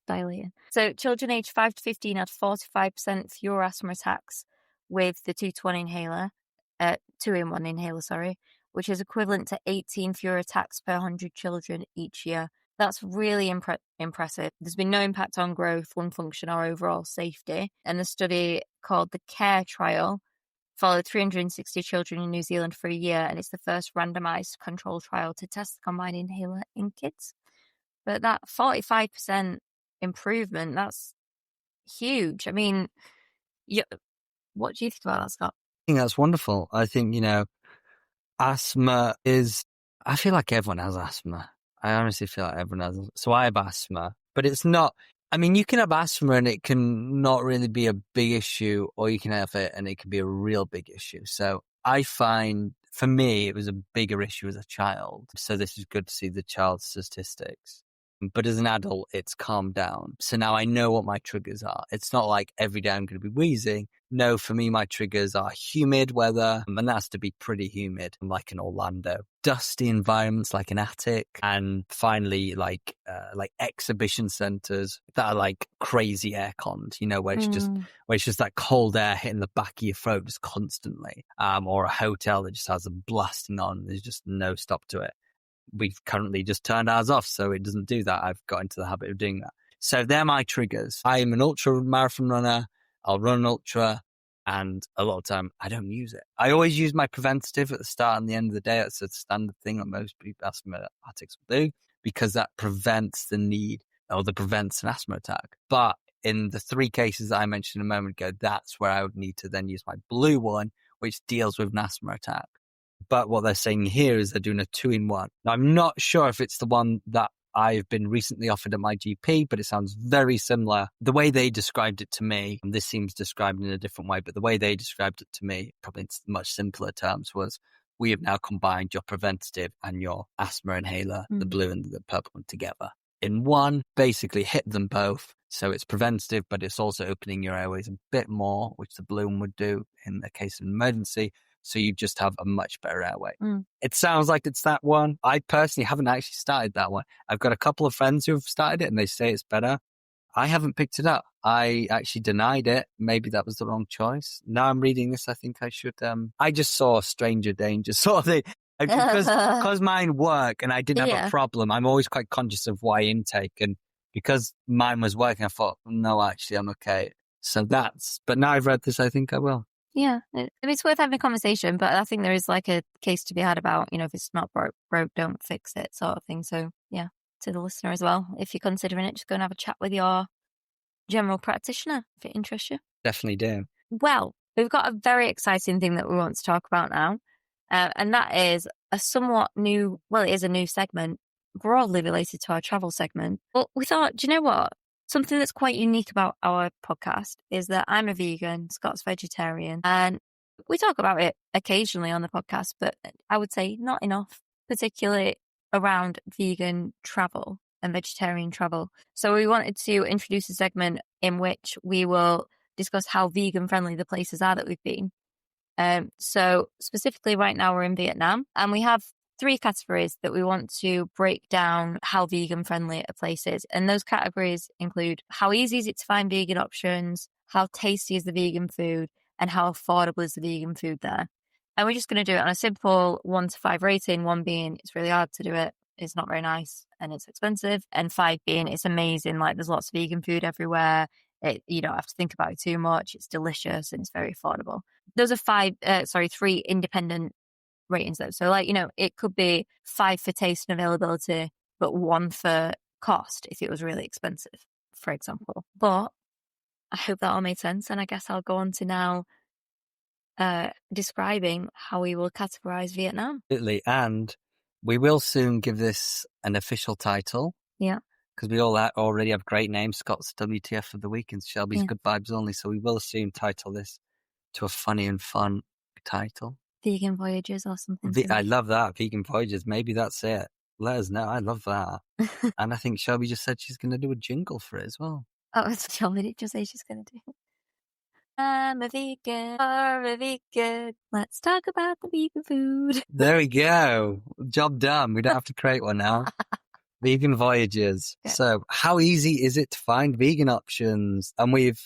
dilating. So children aged 5 to 15 had 45% fewer asthma attacks with the 2-to-1 inhaler, 2-in-1 inhaler, sorry, which is equivalent to 18 fewer attacks per 100 children each year. That's really impressive. There's been no impact on growth, lung function, or overall safety. And the study called the CARE trial followed 360 children in New Zealand for a year, and it's the first randomized control trial to test the combined inhaler in kids. But that 45% improvement, that's huge. I mean, what do you think about that, Scott? I think that's wonderful. I think, you know, asthma is, I feel like everyone has asthma. I honestly feel like everyone has. So I have asthma, but it's not, I mean, you can have asthma and it can not really be a big issue, or you can have it and it can be a real big issue. So I find, for me, it was a bigger issue as a child. So this is good to see the child statistics. But as an adult, it's calmed down. So now I know what my triggers are. It's not like every day I'm going to be wheezing. No, for me, my triggers are humid weather, and that has to be pretty humid, like in Orlando. Dusty environments like an attic, and finally like exhibition centers that are like crazy air cons, you know, where it's just that cold air hitting the back of your throat just constantly. Or a hotel that just has a blasting on. There's just no stop to it. We've currently just turned ours off, so it doesn't do that. I've got into the habit of doing that. So they're my triggers. I am an ultra marathon runner. I'll run an ultra, and a lot of the time I don't use it. I always use my preventative at the start and the end of the day. That's a standard thing that most people, asthmatics will do, because that prevents the need, or that prevents an asthma attack. But in the 3 cases that I mentioned a moment ago, that's where I would need to then use my blue one, which deals with an asthma attack. But what they're saying here is they're doing a 2-in-1. Now, I'm not sure if it's the one that I've been recently offered at my GP, but it sounds very similar. The way they described it to me, and this seems described in a different way, but the way they described it to me, probably in much simpler terms, was we have now combined your preventative and your asthma inhaler, the blue and the purple one, together in one, basically hit them both. So it's preventative, but it's also opening your airways a bit more, which the blue one would do in the case of an emergency. So you just have a much better airway. It sounds like it's that one. I personally haven't actually started that one. I've got a couple of friends who have started it and they say it's better. I haven't picked it up. I actually denied it. Maybe that was the wrong choice. Now I'm reading this, I think I should. I just saw Stranger Danger sort of thing. Because mine work and I didn't have a problem, I'm always quite conscious of what I intake. And because mine was working, I thought, no, actually, I'm okay. So but now I've read this, I think I will. Yeah, it's worth having a conversation, but I think there is like a case to be had about, if it's not broke, don't fix it sort of thing. So yeah, to the listener as well, if you're considering it, just go and have a chat with your general practitioner if it interests you. Definitely do. Well, we've got a very exciting thing that we want to talk about now, and that is a somewhat new, well, it is a new segment, broadly related to our travel segment. But we thought, do you know what? Something that's quite unique about our podcast is that I'm a vegan, Scott's vegetarian, and we talk about it occasionally on the podcast, but I would say not enough, particularly around vegan travel and vegetarian travel. So we wanted to introduce a segment in which we will discuss how vegan friendly the places are that we've been. So specifically right now we're in Vietnam and we have 3 categories that we want to break down how vegan friendly a place is. And those categories include how easy is it to find vegan options, how tasty is the vegan food, and how affordable is the vegan food there. And we're just going to do it on a simple 1 to 5 rating, 1 being it's really hard to do it, it's not very nice, and it's expensive, and 5 being it's amazing, like there's lots of vegan food everywhere. You don't have to think about it too much, it's delicious, and it's very affordable. Those are 3 independent ratings though. So it could be 5 for taste and availability, but 1 for cost if it was really expensive, for example. But I hope that all made sense. And I guess I'll go on to now describing how we will categorize Vietnam. Absolutely. And we will soon give this an official title. Yeah. Because we all already have great names. Scott's WTF of the Week and Shelby's Good Vibes Only. So we will soon title this to a funny and fun title. Vegan Voyagers or something. I love that. Vegan Voyagers. Maybe that's it. Let us know. I love that. And I think Shelby just said she's going to do a jingle for it as well. Oh, Shelby did just say she's going to do it. I'm a vegan, or a vegan. Let's talk about the vegan food. There we go. Job done. We don't have to create one now. Vegan Voyagers. Okay. So how easy is it to find vegan options? And we've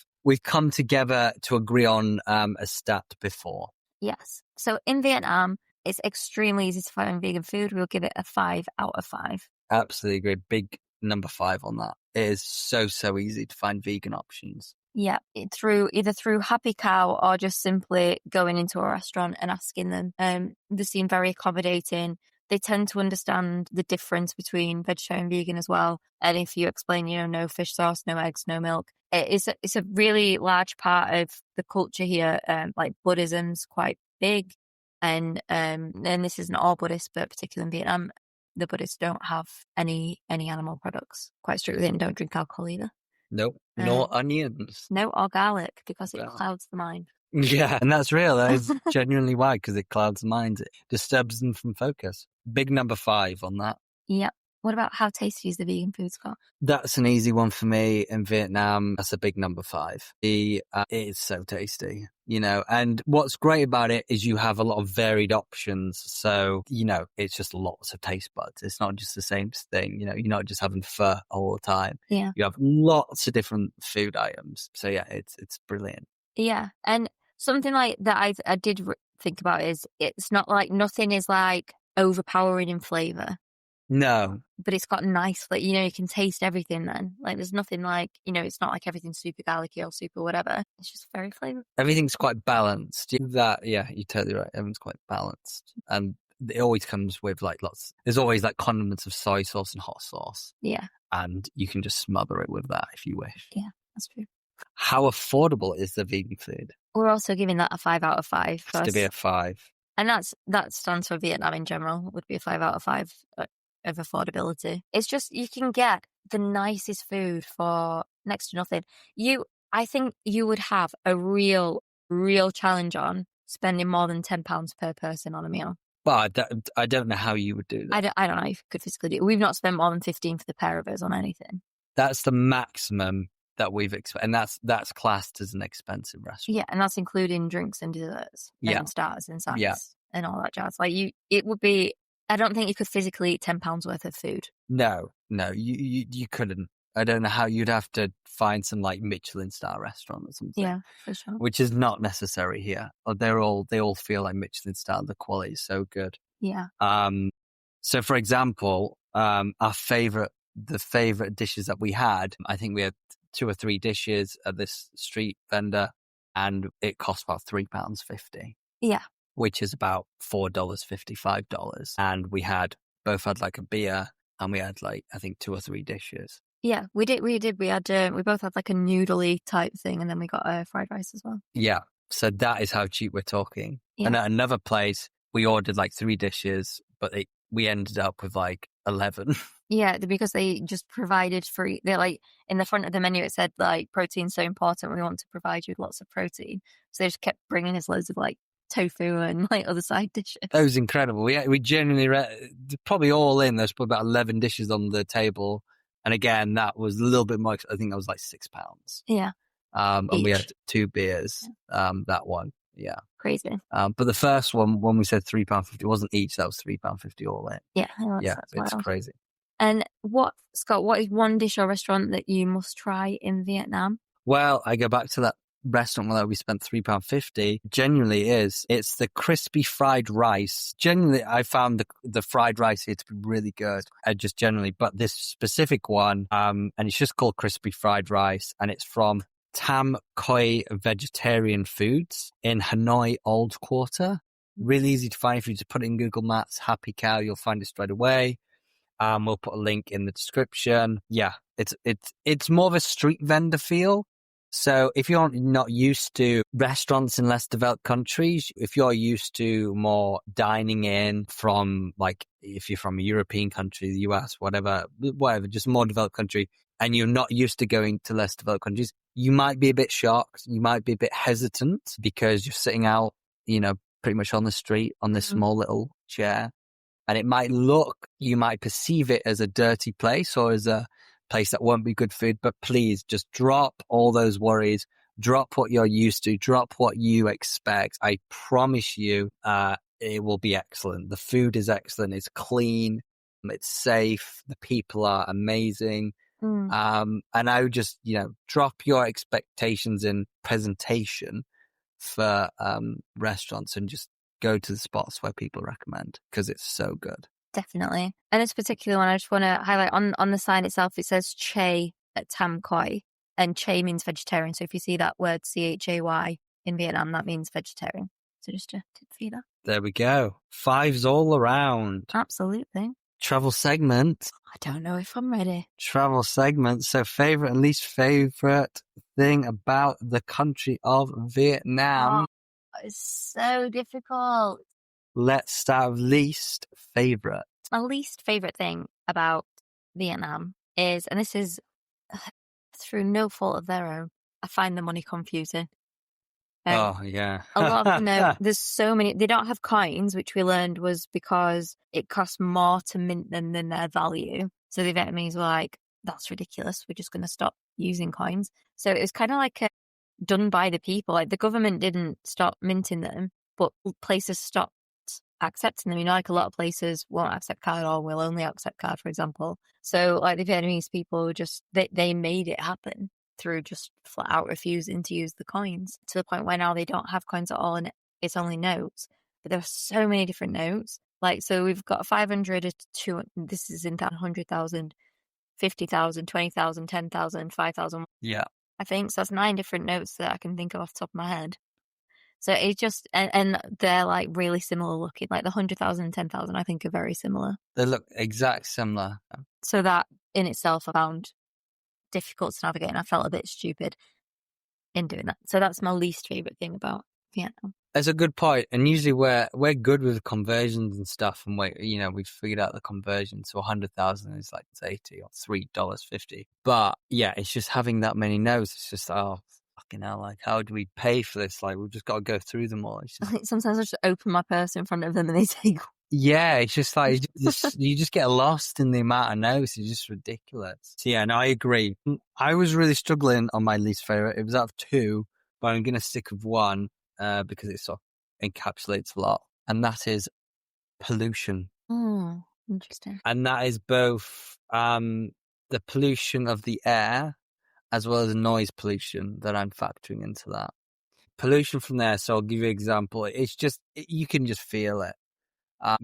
come together to agree on a stat before. Yes. So in Vietnam, it's extremely easy to find vegan food. We'll give it a 5 out of 5. Absolutely agree. Big number 5 on that. It is so easy to find vegan options. Yeah, either through Happy Cow or just simply going into a restaurant and asking them. They seem very accommodating. They tend to understand the difference between vegetarian and vegan as well. And if you explain, no fish sauce, no eggs, no milk, it's a really large part of the culture here. Like Buddhism's quite big, and this isn't all Buddhists, but particularly in Vietnam, the Buddhists don't have any animal products quite strictly, and don't drink alcohol either. Nope, no onions. No, or garlic, because it clouds the mind. Yeah, and that's real. That is genuinely why, because it clouds the mind. It disturbs them from focus. Big number 5 on that. Yeah. What about how tasty is the vegan food, Scott? That's an easy one for me in Vietnam. That's a big number 5. It is so tasty, and what's great about it is you have a lot of varied options. So, it's just lots of taste buds. It's not just the same thing. You're not just having pho all the time. Yeah. You have lots of different food items. So yeah, it's brilliant. Yeah. And something like that I did think about is it's not like nothing is like overpowering in flavor. No. But it's got nice, you can taste everything then. Like there's nothing like, it's not like everything's super garlicky or super whatever. It's just very flavorful. Everything's quite balanced. Yeah, you're totally right. Everything's quite balanced. And it always comes with there's always condiments of soy sauce and hot sauce. Yeah. And you can just smother it with that if you wish. Yeah, that's true. How affordable is the vegan food? We're also giving that a 5 out of 5. Has to be a 5. And that stands for Vietnam in general, would be a 5 out of 5 of affordability. It's just, you can get the nicest food for next to nothing. I think you would have a real challenge on spending more than £10 per person on a meal. But I don't know how you would do that. I don't know if you could physically do it. We've not spent more than 15 for the pair of us on anything. That's the maximum that we've and that's classed as an expensive restaurant. Yeah, and that's including drinks and desserts and starters and sides and all that jazz. It would be. I don't think you could physically eat £10 worth of food. No, you couldn't. I don't know how you'd have to find some like Michelin star restaurant or something. Yeah, for sure. Which is not necessary here. They all feel like Michelin star. The quality is so good. Yeah. So for example, the favorite dishes that we had, I think we had 2 or 3 dishes at this street vendor, and it cost about £3.50. Yeah. Which is about $4.50, $5. And we both had like a beer, and we had like, I think 2 or 3 dishes. Yeah, we did. We had, we both had like a noodly type thing, and then we got a fried rice as well. Yeah. So that is how cheap we're talking. Yeah. And at another place, we ordered like 3 dishes, but we ended up with like 11. Yeah, because they just provided free. They're like, in the front of the menu, it said like, protein's so important. We want to provide you with lots of protein. So they just kept bringing us loads of like tofu and like other side dishes. That was incredible. We genuinely, probably all in, there's probably about 11 dishes on the table. And again, that was a little bit more, I think that was like £6. Yeah. And we had 2 beers, that one. Yeah. Crazy. But the first one, when we said £3.50, it wasn't each, that was £3.50 all in. Yeah. That's it's wild. Crazy. And Scott, what is one dish or restaurant that you must try in Vietnam? Well, I go back to that restaurant where we spent £3.50. Genuinely it's the crispy fried rice. Genuinely, I found the fried rice here to be really good, just generally. But this specific one, and it's just called crispy fried rice, and it's from Tam Koi Vegetarian Foods in Hanoi Old Quarter. Really easy to find if you just put it in Google Maps, Happy Cow, you'll find it straight away. We'll put a link in the description. Yeah, it's more of a street vendor feel. So if you're not used to restaurants in less developed countries, if you're used to more dining in from, like, if you're from a European country, the US, whatever, just a more developed country, and you're not used to going to less developed countries, you might be a bit shocked. You might be a bit hesitant because you're sitting out, pretty much on the street on this small little chair. And you might perceive it as a dirty place or as a place that won't be good food, but please just drop all those worries, drop what you're used to, drop what you expect. I promise you, it will be excellent. The food is excellent. It's clean. It's safe. The people are amazing. And I would just, drop your expectations in presentation for restaurants and just go to the spots where people recommend, because it's so good. Definitely. And this particular one, I just want to highlight on the sign itself, it says Che at Tam Koi, and Che means vegetarian. So if you see that word CHAY in Vietnam, that means vegetarian. So just a tip for you there. There we go. 5s all around. Absolutely. Travel segment. I don't know if I'm ready. Travel segment. So favorite and least favorite thing about the country of Vietnam. It's so difficult. Let's start with least favorite. My least favorite thing about Vietnam is, and this is through no fault of their own, I find the money confusing. Oh, yeah. A lot of there's so many. They don't have coins, which we learned was because it costs more to mint them than their value. So the Vietnamese were like, that's ridiculous. We're just going to stop using coins. So it was kind of like done by the people. Like the government didn't stop minting them, but places stopped accepting them. Like a lot of places won't accept card or will only accept card, for example. So like the Vietnamese people just, they made it happen through just flat out refusing to use the coins, to the point where now they don't have coins at all and it's only notes. But there are so many different notes. Like, so we've got 500 to this is in 100,000, 50,000, 20,000, 10,000, 5,000. Yeah. I think so. That's 9 different notes that I can think of off the top of my head. So it's just, and they're like really similar looking. Like the 100,000 and 10,000, I think, are very similar. They look exact similar. So that in itself I found difficult to navigate, and I felt a bit stupid in doing that. So that's my least favorite thing about Vietnam. That's a good point. And usually we're good with conversions and stuff, and we've figured out the conversion. So 100,000 is like it's 80 or $3.50. But yeah, it's just having that many notes. It's just fucking hell, like how do we pay for this? Like we've just got to go through them all. It's just... Sometimes I just open my purse in front of them and they take. Yeah, it's just like you just get lost in the amount of notes. It's just ridiculous. So yeah, no, I agree. I was really struggling on my least favorite. It was out of 2, but I'm gonna stick with 1 because it sort of encapsulates a lot, and that is pollution. Oh, interesting. And that is both the pollution of the air as well as noise pollution that I'm factoring into that. Pollution from there, so I'll give you an example. It's just, you can just feel it. I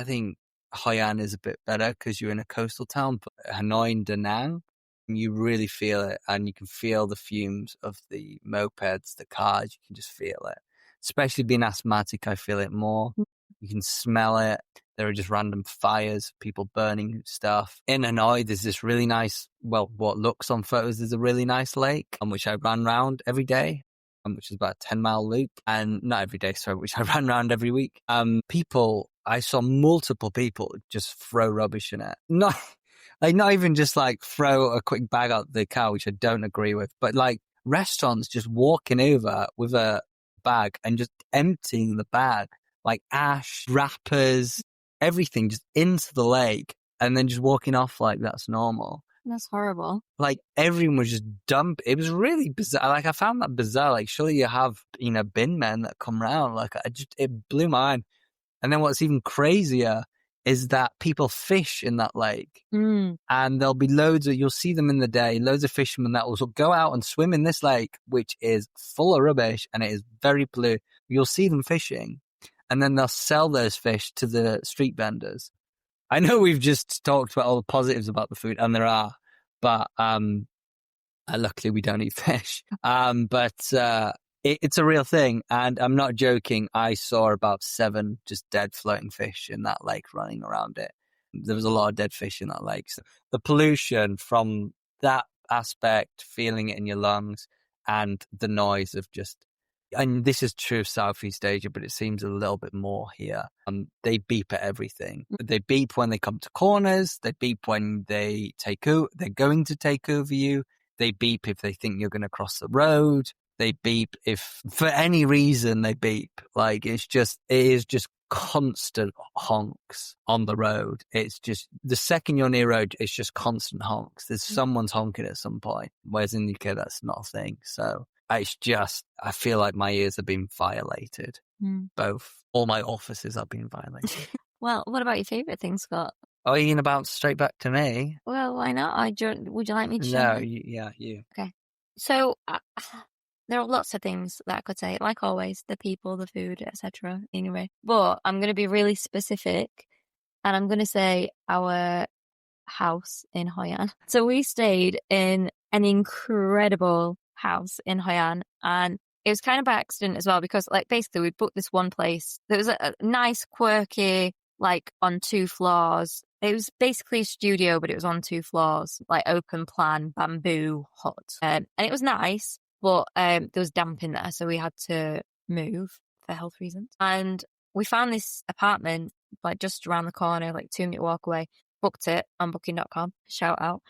think Hoi An is a bit better because you're in a coastal town, but Hanoi and Da Nang, you really feel it, and you can feel the fumes of the mopeds, the cars. You can just feel it. Especially being asthmatic, I feel it more. You can smell it. There are just random fires, people burning stuff. In Hanoi, there's this really nice, well, what looks on photos is a really nice lake, on which I ran round every day, which is about a 10-mile loop. And not every day, sorry, which I ran around every week. I saw multiple people just throw rubbish in it. Not even just like throw a quick bag out the car, which I don't agree with, but like restaurants just walking over with a bag and just emptying the bag, like ash, wrappers, everything just into the lake, and then just walking off like that's normal. That's horrible. Like everyone was just it was really bizarre. Like I found that bizarre. Like surely you have, bin men that come around. Like it blew my mind. And then what's even crazier is that people fish in that lake. And there'll be you'll see them in the day, loads of fishermen that will go out and swim in this lake, which is full of rubbish and it is very blue. You'll see them fishing, and then they'll sell those fish to the street vendors. I know we've just talked about all the positives about the food, and there are, but luckily we don't eat fish. It's a real thing, and I'm not joking. I saw about 7 just dead floating fish in that lake running around it. There was a lot of dead fish in that lake. So the pollution from that aspect, feeling it in your lungs, and the noise of and this is true of Southeast Asia, but it seems a little bit more here. They beep at everything. They beep when they come to corners. They beep when they're going to take over you. They beep if they think you're going to cross the road. They beep if for any reason they beep. Like it is just constant honks on the road. It's just the second you're near road, it's just constant honks. There's someone's honking at some point. Whereas in the UK, that's not a thing. So it's just, I feel like my ears have been violated. All my offices are being violated. Well, what about your favourite thing, Scott? Oh, you can bounce straight back to me? Well, why not? Would you like me to? No, you. Okay. So there are lots of things that I could say, like always, the people, the food, etc. Anyway, but I'm going to be really specific, and I'm going to say our house in Hoi An. So we stayed in an incredible house in Hoi An, and it was kind of by accident as well, because like basically we booked this one place that was a nice, quirky, like on 2 floors. It was basically a studio, but it was on 2 floors, like open plan bamboo hut, and it was nice. But there was damp in there, so we had to move for health reasons. And we found this apartment like just around the corner, like 2-minute walk away. Booked it on booking.com. Shout out.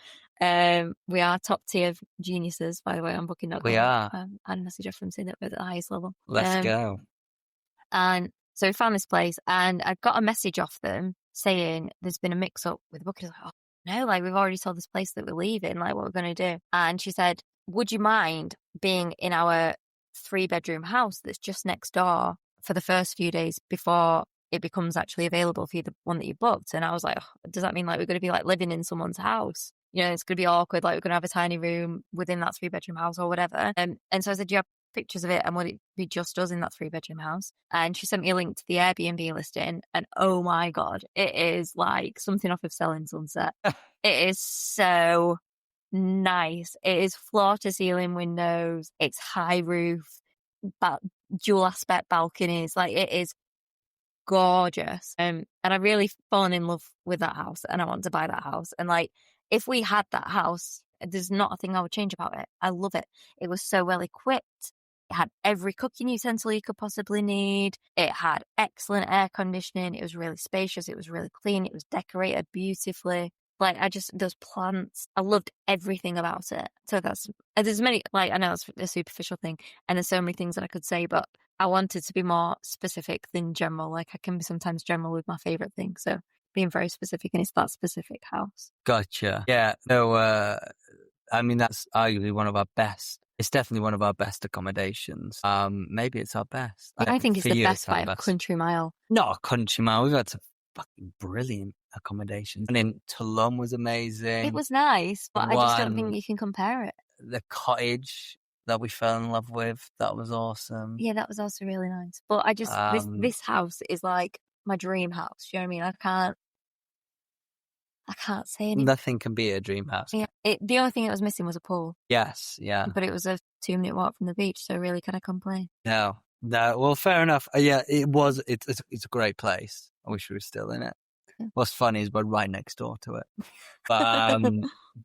We are top tier geniuses, by the way, on booking.com. We are. I had a message off from saying that we're at the highest level. Let's go. And so we found this place, and I got a message off them saying there's been a mix-up with the booking. I was like, oh, no, like we've already told this place that we're leaving, like what we're going to do. And she said, would you mind being in our 3-bedroom house that's just next door for the first few days before it becomes actually available for you, the one that you booked? And I was like, oh, does that mean like we're going to be like living in someone's house? It's going to be awkward. Like we're going to have a tiny room within that 3-bedroom house or whatever. And so I said, do you have pictures of it? And would it be just us in that 3-bedroom house? And she sent me a link to the Airbnb listing. And oh my God, it is like something off of Selling Sunset. It is so nice. It is floor to ceiling windows. It's high roof, dual aspect balconies. Like it is gorgeous. And I really fallen in love with that house, and I want to buy that house. And like, if we had that house, there's not a thing I would change about it. I love it. It was so well equipped. It had every cooking utensil you could possibly need. It had excellent air conditioning. It was really spacious. It was really clean. It was decorated beautifully. Like those plants, I loved everything about it. So there's many, like, I know it's a superficial thing, and there's so many things that I could say, but I wanted to be more specific than general. Like I can be sometimes general with my favorite thing. So being very specific, and it's that specific house. Gotcha. Yeah. No, I mean, that's arguably one of our best. It's definitely one of our best accommodations. Maybe it's our best. I think it's the best by a country mile. Not a country mile. We've had some fucking brilliant accommodations. And in Tulum was amazing. It was nice, but I just don't think you can compare it. The cottage that we fell in love with, that was awesome. Yeah, that was also really nice. But I just, this house is like my dream house. You know what I mean? I can't say anything. Nothing can be a dream house. Yeah, the only thing that was missing was a pool. Yes, yeah. But it was a 2-minute walk from the beach, so really, can I complain? No. Well, fair enough. Yeah, it's a great place. I wish we were still in it. Yeah. What's funny is we're right next door to it. But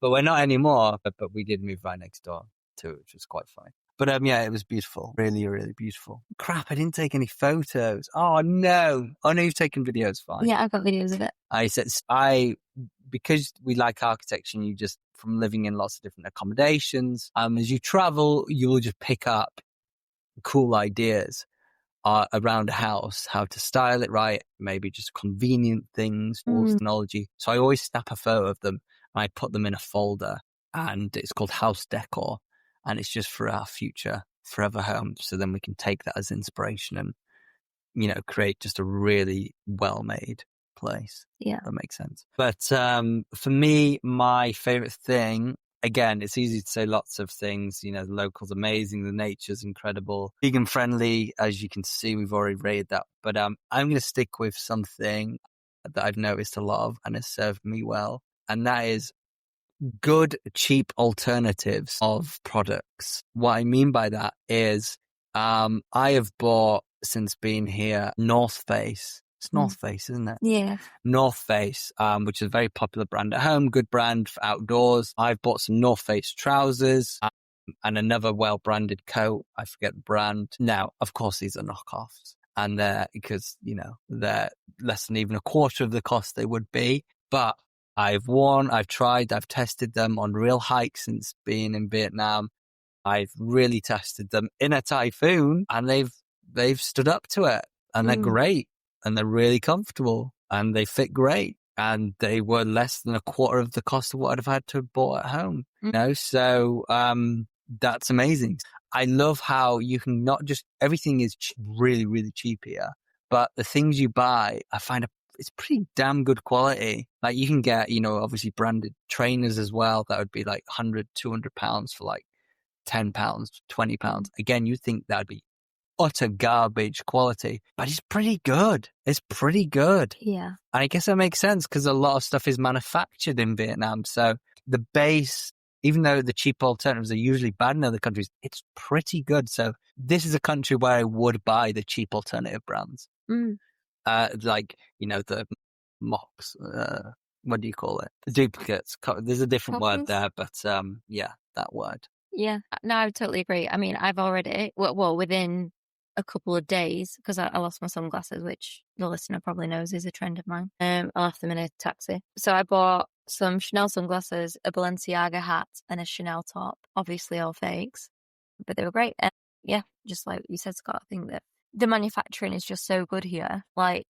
we're not anymore. But we did move right next door to it, which was quite funny. But yeah, it was beautiful. Really, really beautiful. Crap, I didn't take any photos. Oh no, you've taken videos, fine. Yeah, I've got videos of it. Because we like architecture, and you just, from living in lots of different accommodations, as you travel, you will just pick up cool ideas around a house, how to style it right, maybe just convenient things or technology. So I always snap a photo of them and I put them in a folder, and it's called House Decor, and it's just for our future forever home. So then we can take that as inspiration and, create just a really well-made place. Yeah, that makes sense. But for me, my favorite thing, again, it's easy to say lots of things. The local's amazing, the nature's incredible, vegan friendly, as you can see. We've already rated that, but I'm going to stick with something that I've noticed a lot of and has served me well, and that is good, cheap alternatives of products. What I mean by that is I have bought, since being here, North Face. It's North Face, isn't it? Yeah. North Face, which is a very popular brand at home, good brand for outdoors. I've bought some North Face trousers and another well-branded coat. I forget the brand. Now, of course, these are knockoffs, and because they're less than even a quarter of the cost they would be. But I've tried, I've tested them on real hikes since being in Vietnam. I've really tested them in a typhoon, and they've stood up to it, and they're great. And they're really comfortable, and they fit great, and they were less than a quarter of the cost of what I'd have had to have bought at home. So that's amazing. I love how you can not just, everything is really, really cheap here, but the things you buy, I find it's pretty damn good quality. Like, you can get, obviously branded trainers as well. That would be like £100, £200 for like £10, £20. Again, you think that'd be utter garbage quality, but it's pretty good. Yeah. And I guess that makes sense because a lot of stuff is manufactured in Vietnam. So the base, even though the cheap alternatives are usually bad in other countries, it's pretty good. So this is a country where I would buy the cheap alternative brands. Like, the mocks, what do you call it? The duplicates. There's a different word there, but yeah, that word. Yeah, no, I totally agree. I mean, I've already, within a couple of days, because I lost my sunglasses, which the listener probably knows is a trend of mine. I left them in a taxi. So I bought some Chanel sunglasses, a Balenciaga hat, and a Chanel top. Obviously all fakes, but they were great. And yeah, just like you said, Scott, I think that the manufacturing is just so good here. Like,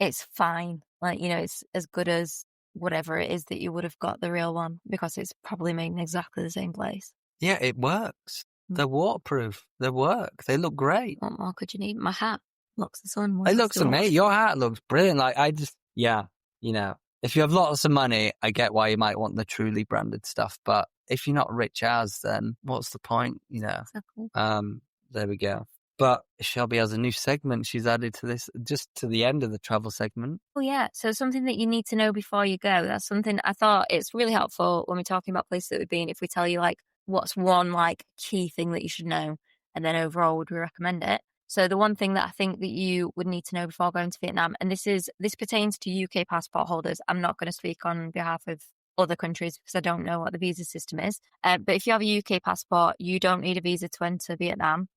it's fine. Like, it's as good as whatever it is that you would have got the real one, because it's probably made in exactly the same place. Yeah, it works. They're waterproof. They work. They look great. What more could you need? My hat looks the sun. It looks amazing. Your hat looks brilliant. Like, if you have lots of money, I get why you might want the truly branded stuff. But if you're not rich as, then what's the point? Exactly. There we go. But Shelby has a new segment she's added to this, just to the end of the travel segment. Oh, yeah. So something that you need to know before you go. That's something I thought it's really helpful when we're talking about places that we've been. If we tell you, like, what's one, like, key thing that you should know, and then overall would we recommend it? So the one thing that I think that you would need to know before going to Vietnam, and this pertains to UK passport holders. I'm not going to speak on behalf of other countries because I don't know what the visa system is. But if you have a UK passport, you don't need a visa to enter Vietnam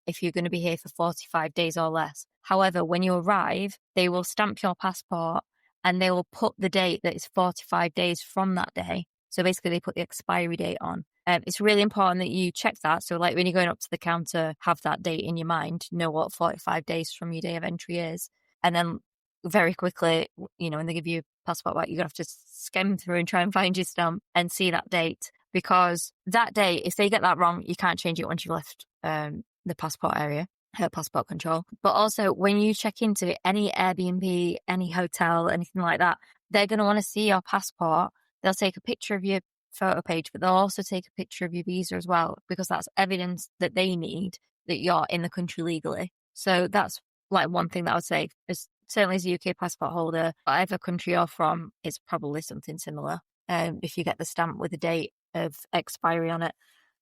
if you're going to be here for 45 days or less. However, when you arrive, they will stamp your passport and they will put the date that is 45 days from that day. So basically, they put the expiry date on. It's really important that you check that. So like when you're going up to the counter, have that date in your mind, know what 45 days from your day of entry is. And then very quickly, when they give you a passport back, you're going to have to skim through and try and find your stamp and see that date. Because that date, if they get that wrong, you can't change it once you've left the passport area. her passport control. But also, when you check into any Airbnb, any hotel, anything like that, they're going to want to see your passport. They'll take a picture of your photo page, but they'll also take a picture of your visa as well, because that's evidence that they need that you're in the country legally. So that's like one thing that I would say, is certainly as a UK passport holder, whatever country you're from, it's probably something similar. If you get the stamp with a date of expiry on it,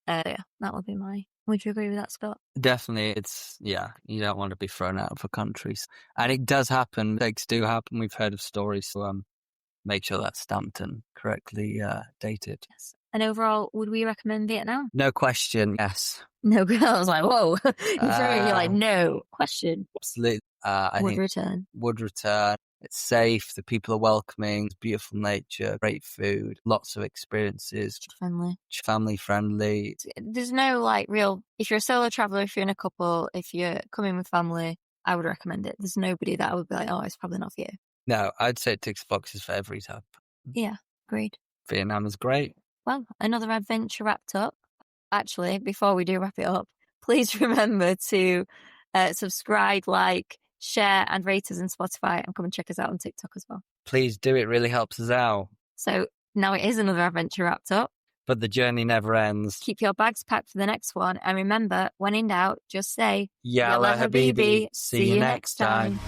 yeah, that would be my. Would you agree with that, Scott? Definitely. You don't want to be thrown out of a country. And it does happen. Mistakes do happen. We've heard of stories. So make sure that's stamped and correctly dated. Yes. And overall, would we recommend Vietnam? No question. Yes. No, I was like, whoa. You're like, no question. Absolutely. I Would think return. would return. It's safe. The people are welcoming. It's beautiful nature, great food, lots of experiences. Family friendly. There's no like real, if you're a solo traveler, if you're in a couple, if you're coming with family, I would recommend it. There's nobody that I would be like, oh, it's probably not for you. No, I'd say it ticks boxes for every type. Yeah, agreed. Vietnam is great. Well, another adventure wrapped up. Actually, before we do wrap it up, please remember to subscribe, like, share, and rate us on Spotify, and come and check us out on TikTok as well. Please do. It really helps us out. So now it is another adventure wrapped up. But the journey never ends. Keep your bags packed for the next one. And remember, when in doubt, just say, Yalla Habibi. See you next time.